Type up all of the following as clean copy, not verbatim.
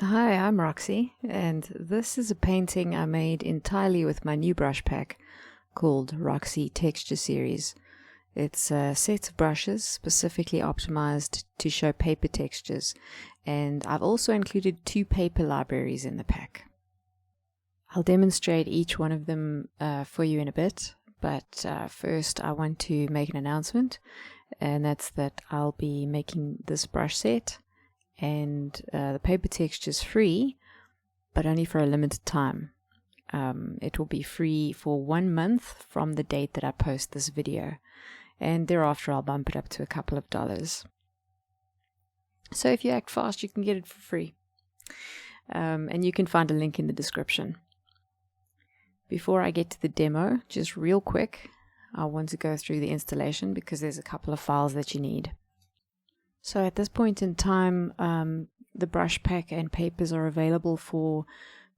Hi, I'm Roxy, and this is a painting I made entirely with my new brush pack called RXY Texture Series. It's a set of brushes specifically optimized to show paper textures, and I've also included 2 paper libraries in the pack. I'll demonstrate each one of them for you in a bit, but first I want to make an announcement, and that's that I'll be making this brush set and the paper texture is free, but only for a limited time. It will be free for 1 month from the date that I post this video, and thereafter I'll bump it up to a couple of dollars. So if you act fast, you can get it for free. And you can find a link in the description. Before I get to the demo, just real quick, I want to go through the installation because there's a couple of files that you need. So at this point in time, the brush pack and papers are available for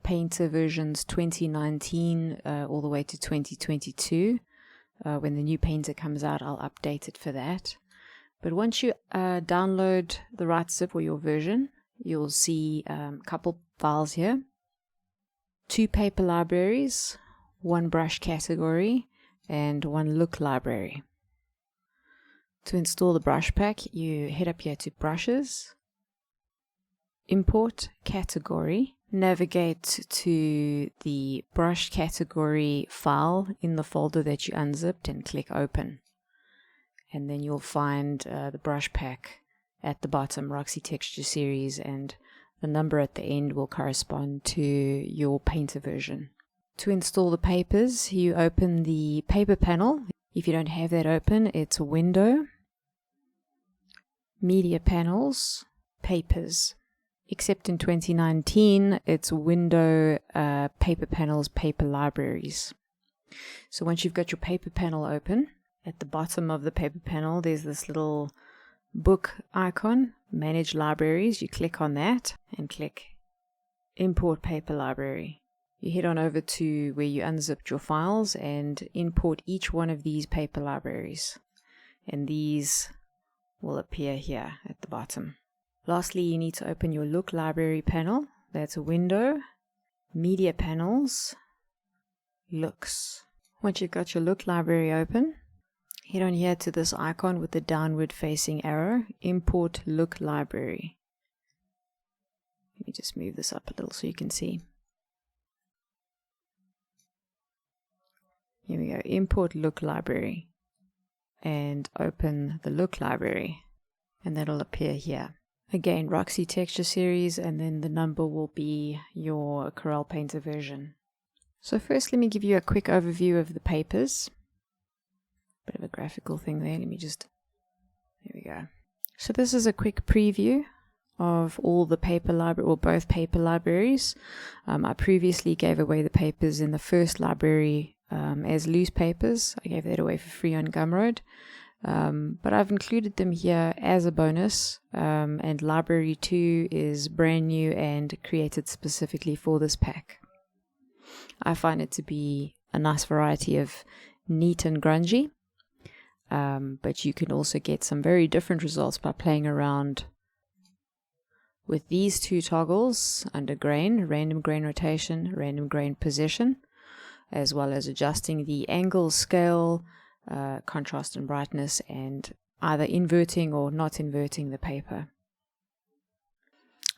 Painter versions 2019 all the way to 2022. When the new Painter comes out, I'll update it for that. But once you download the right zip or your version, you'll see a couple files here. 2 paper libraries, 1 brush category, and 1 look library. To install the brush pack, you head up here to Brushes, Import Category, navigate to the brush category file in the folder that you unzipped and click Open. And then you'll find the brush pack at the bottom, RXY Texture Series, and the number at the end will correspond to your Painter version. To install the papers, you open the paper panel. If you don't have that open, it's a window, Media Panels, Papers. Except in 2019, it's window, Paper Panels, Paper Libraries. So once you've got your paper panel open, at the bottom of the paper panel, there's this little book icon, Manage Libraries. You click on that and click Import Paper Library. You head on over to where you unzipped your files and import each one of these paper libraries. And these will appear here at the bottom. Lastly, you need to open your Look Library panel. That's a window, Media Panels, Looks. Once you've got your Look Library open, head on here to this icon with the downward facing arrow, Import Look Library. Let me just move this up a little so you can see. Here we go, Import Look Library, and open the Look Library, and that'll appear here. Again, RXY Texture Series, and then the number will be your Corel Painter version. So first, let me give you a quick overview of the papers. Bit of a graphical thing there, there we go. So this is a quick preview of all the paper library, or both paper libraries. I previously gave away the papers in the first library as loose papers. I gave that away for free on Gumroad. But I've included them here as a bonus, and Library 2 is brand new and created specifically for this pack. I find it to be a nice variety of neat and grungy, but you can also get some very different results by playing around with these 2 toggles under grain, random grain rotation, random grain position, as well as adjusting the angle, scale, contrast and brightness, and either inverting or not inverting the paper.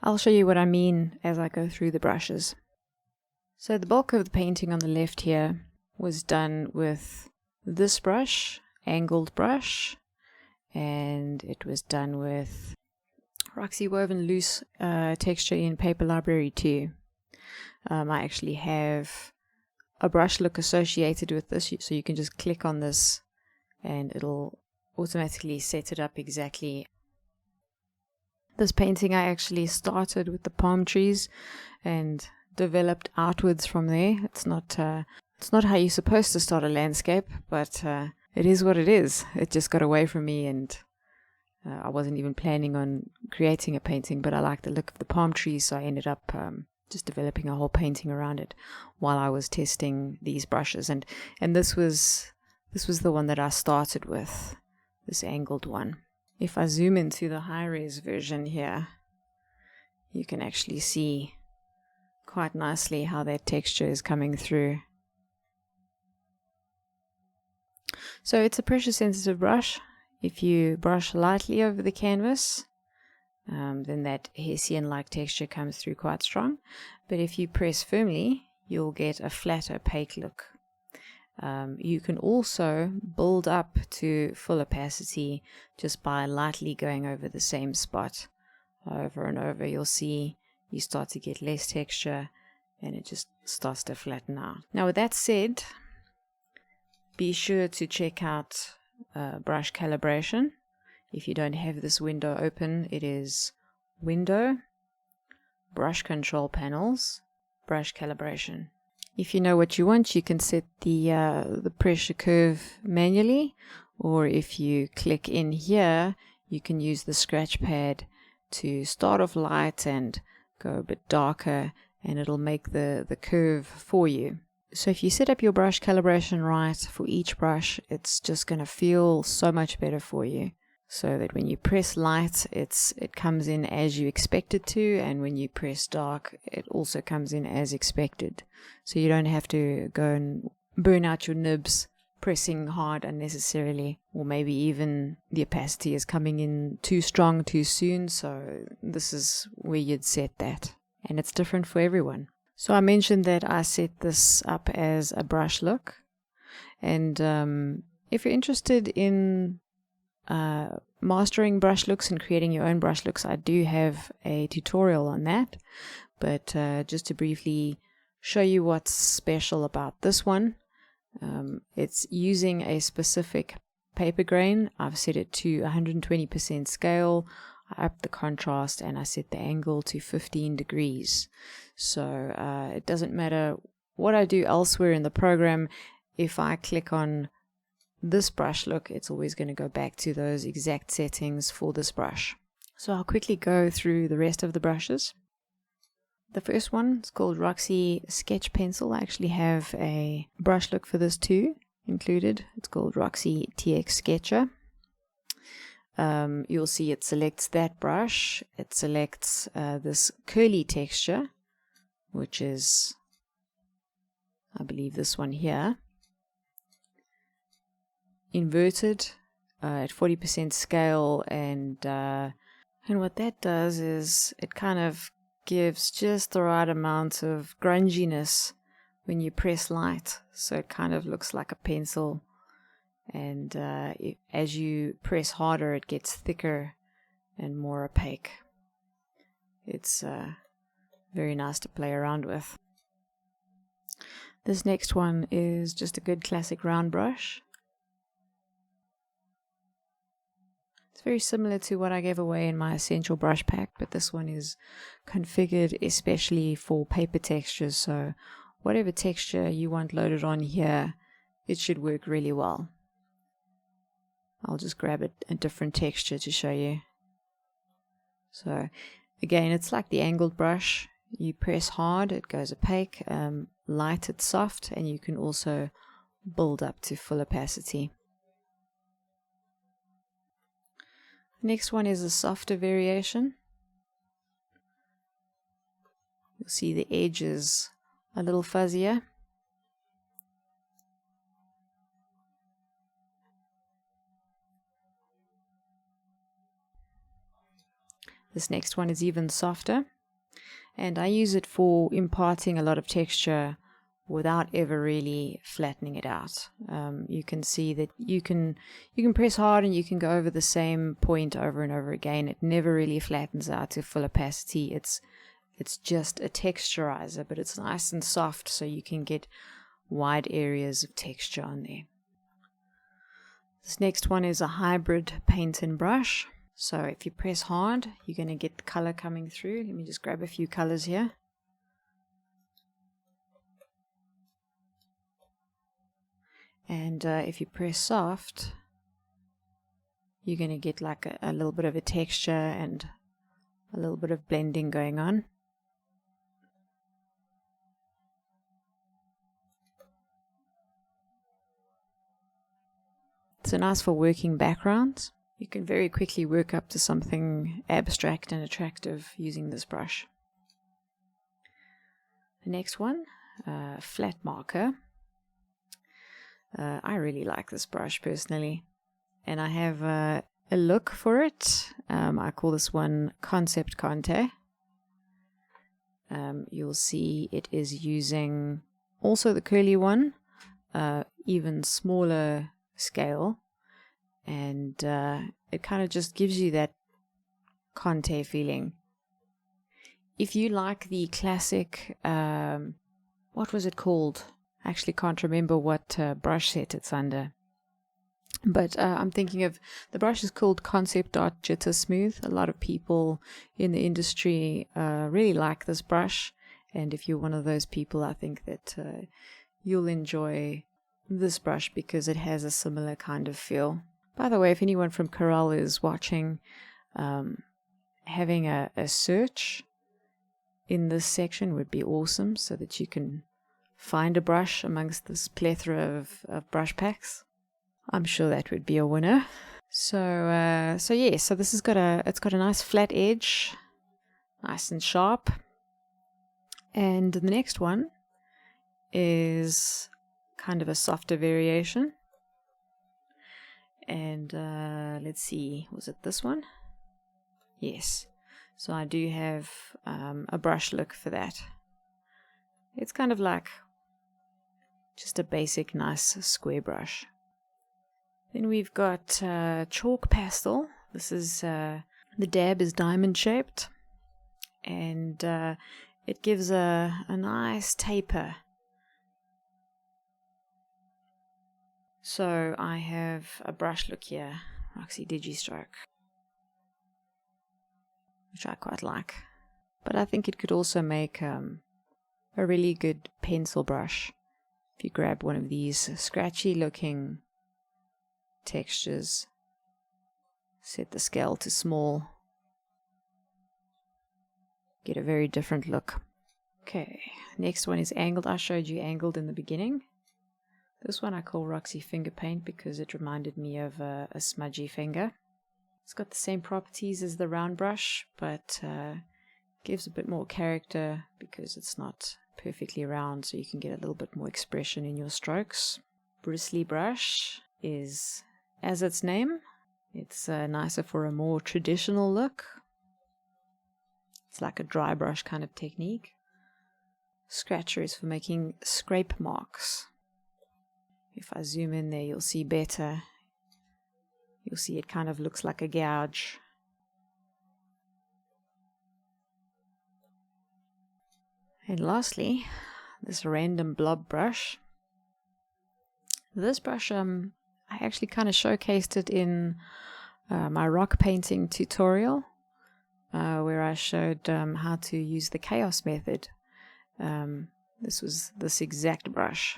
I'll show you what I mean as I go through the brushes. So the bulk of the painting on the left here was done with this brush, angled brush, and it was done with Roxy Woven Loose Texture in Paper Library 2. I actually have a brush look associated with this, so you can just click on this and it'll automatically set it up exactly. This painting I actually started with the palm trees and developed outwards from there. It's not how you're supposed to start a landscape, but it is what it is. It just got away from me, and I wasn't even planning on creating a painting, but I liked the look of the palm trees, so I ended up just developing a whole painting around it while I was testing these brushes. And this was the one that I started with, this angled one. If I zoom into the high-res version here, you can actually see quite nicely how that texture is coming through. So it's a pressure sensitive brush. If you brush lightly over the canvas, then that Hessian-like texture comes through quite strong. But if you press firmly, you'll get a flat, opaque look. You can also build up to full opacity just by lightly going over the same spot over and over. You'll see you start to get less texture and it just starts to flatten out. Now with that said, be sure to check out brush calibration. If you don't have this window open, it is Window, Brush Control Panels, Brush Calibration. If you know what you want, you can set the pressure curve manually, or if you click in here, you can use the scratch pad to start off light and go a bit darker, and it'll make the curve for you. So if you set up your brush calibration right for each brush, it's just going to feel so much better for you. So that when you press light, it comes in as you expect it to, and when you press dark, it also comes in as expected. So you don't have to go and burn out your nibs pressing hard unnecessarily, or maybe even the opacity is coming in too strong too soon. So this is where you'd set that, and it's different for everyone. So I mentioned that I set this up as a brush look, and if you're interested in mastering brush looks and creating your own brush looks, I do have a tutorial on that. But just to briefly show you what's special about this one, it's using a specific paper grain. I've set it to 120% scale. I upped the contrast and I set the angle to 15 degrees. So it doesn't matter what I do elsewhere in the program. If I click on this brush look, it's always going to go back to those exact settings for this brush. So I'll quickly go through the rest of the brushes. The first one is called Roxy Sketch Pencil. I actually have a brush look for this too included. It's called Roxy TX Sketcher. You'll see it selects that brush. It selects this curly texture, which is, I believe, this one here. Inverted at 40% scale, and what that does is it kind of gives just the right amount of grunginess when you press light, so it kind of looks like a pencil, and as you press harder it gets thicker and more opaque. It's very nice to play around with. This next one is just a good classic round brush. It's very similar to what I gave away in my essential brush pack, but this one is configured especially for paper textures, so whatever texture you want loaded on here, it should work really well. I'll just grab a different texture to show you. So again, it's like the angled brush. You press hard, it goes opaque, light, it's soft, and you can also build up to full opacity. Next one is a softer variation. You'll see the edges a little fuzzier. This next one is even softer, and I use it for imparting a lot of texture without ever really flattening it out. You can see that you can press hard and you can go over the same point over and over again. It never really flattens out to full opacity. It's just a texturizer, but it's nice and soft, so you can get wide areas of texture on there. This next one is a hybrid paint and brush. So if you press hard, you're going to get the color coming through. Let me just grab a few colors here. And if you press soft, you're going to get like a little bit of a texture and a little bit of blending going on. It's nice for working backgrounds. You can very quickly work up to something abstract and attractive using this brush. The next one, flat marker. I really like this brush personally, and I have a look for it. I call this one Concept Conte. You'll see it is using also the curly one, even smaller scale, and it kind of just gives you that Conte feeling. If you like the classic, what was it called? I actually can't remember what brush set it's under. But I'm thinking of, the brush is called Concept Art Jitter Smooth. A lot of people in the industry really like this brush. And if you're one of those people, I think that you'll enjoy this brush because it has a similar kind of feel. By the way, if anyone from Corel is watching, having a search in this section would be awesome, so that you can find a brush amongst this plethora of brush packs. I'm sure that would be a winner. So yeah, so this has got it's got a nice flat edge, nice and sharp. And the next one is kind of a softer variation. And let's see, was it this one? Yes. So I do have a brush look for that. It's kind of like just a basic nice square brush. Then we've got chalk pastel. This is the dab is diamond shaped, and it gives a nice taper. So I have a brush look here, Roxy Digi stroke, which I quite like. But I think it could also make a really good pencil brush. If you grab one of these scratchy looking textures, set the scale to small, get a very different look. Okay, next one is angled. I showed you angled in the beginning. This one I call Roxy Finger Paint because it reminded me of a smudgy finger. It's got the same properties as the round brush, but gives a bit more character because it's not perfectly round, so you can get a little bit more expression in your strokes. Bristly brush is, as its name, it's nicer for a more traditional look. It's like a dry brush kind of technique. Scratcher is for making scrape marks. If I zoom in there, you'll see better. You'll see it kind of looks like a gouge. And lastly, this random blob brush. This brush, I actually kind of showcased it in my rock painting tutorial, where I showed how to use the chaos method. This was this exact brush,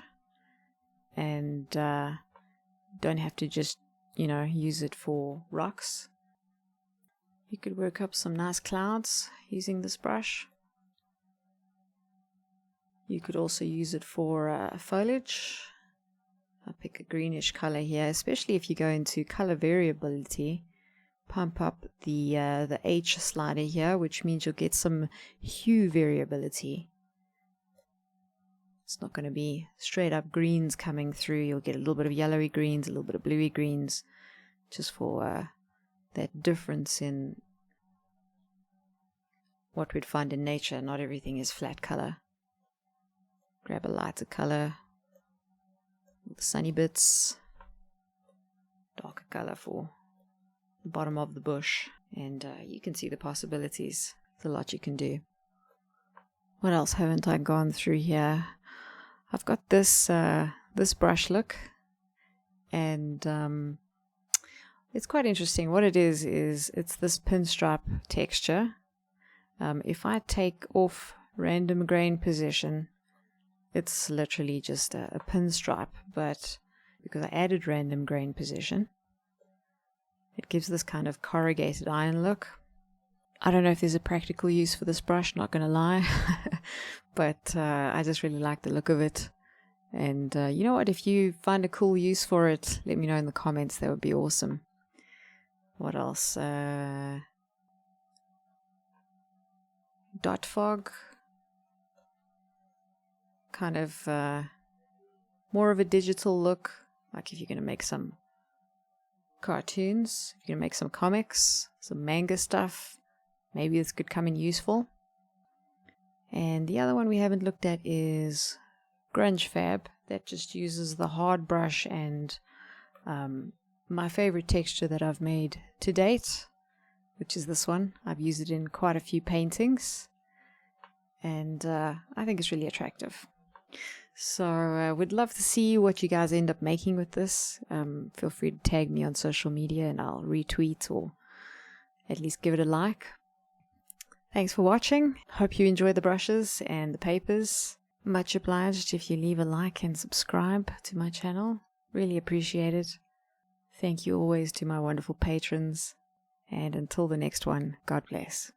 and don't have to just, use it for rocks. You could work up some nice clouds using this brush. You could also use it for foliage. I'll pick a greenish color here, especially if you go into color variability. Pump up the H slider here, which means you'll get some hue variability. It's not going to be straight up greens coming through. You'll get a little bit of yellowy greens, a little bit of bluey greens, just for that difference in what we'd find in nature. Not everything is flat color. Grab a lighter color with the sunny bits, darker color for the bottom of the bush, and you can see the possibilities. There's a lot you can do. What else haven't I gone through here? I've got this this brush look, and it's quite interesting. What it is it's this pinstripe texture. If I take off random grain position, it's literally just a pinstripe, but because I added random grain position, it gives this kind of corrugated iron look. I don't know if there's a practical use for this brush, not gonna lie, but I just really like the look of it. And you know what, if you find a cool use for it, let me know in the comments. That would be awesome. What else? Dot fog. Kind of more of a digital look, like if you're going to make some cartoons, if you're going to make some comics, some manga stuff, maybe this could come in useful. And the other one we haven't looked at is Grunge Fab, that just uses the hard brush and my favorite texture that I've made to date, which is this one. I've used it in quite a few paintings, and I think it's really attractive. So we'd love to see what you guys end up making with this. Feel free to tag me on social media and I'll retweet or at least give it a like. Thanks for watching. Hope you enjoy the brushes and the papers. Much obliged if you leave a like and subscribe to my channel. Really appreciate it. Thank you always to my wonderful patrons. And until the next one, God bless.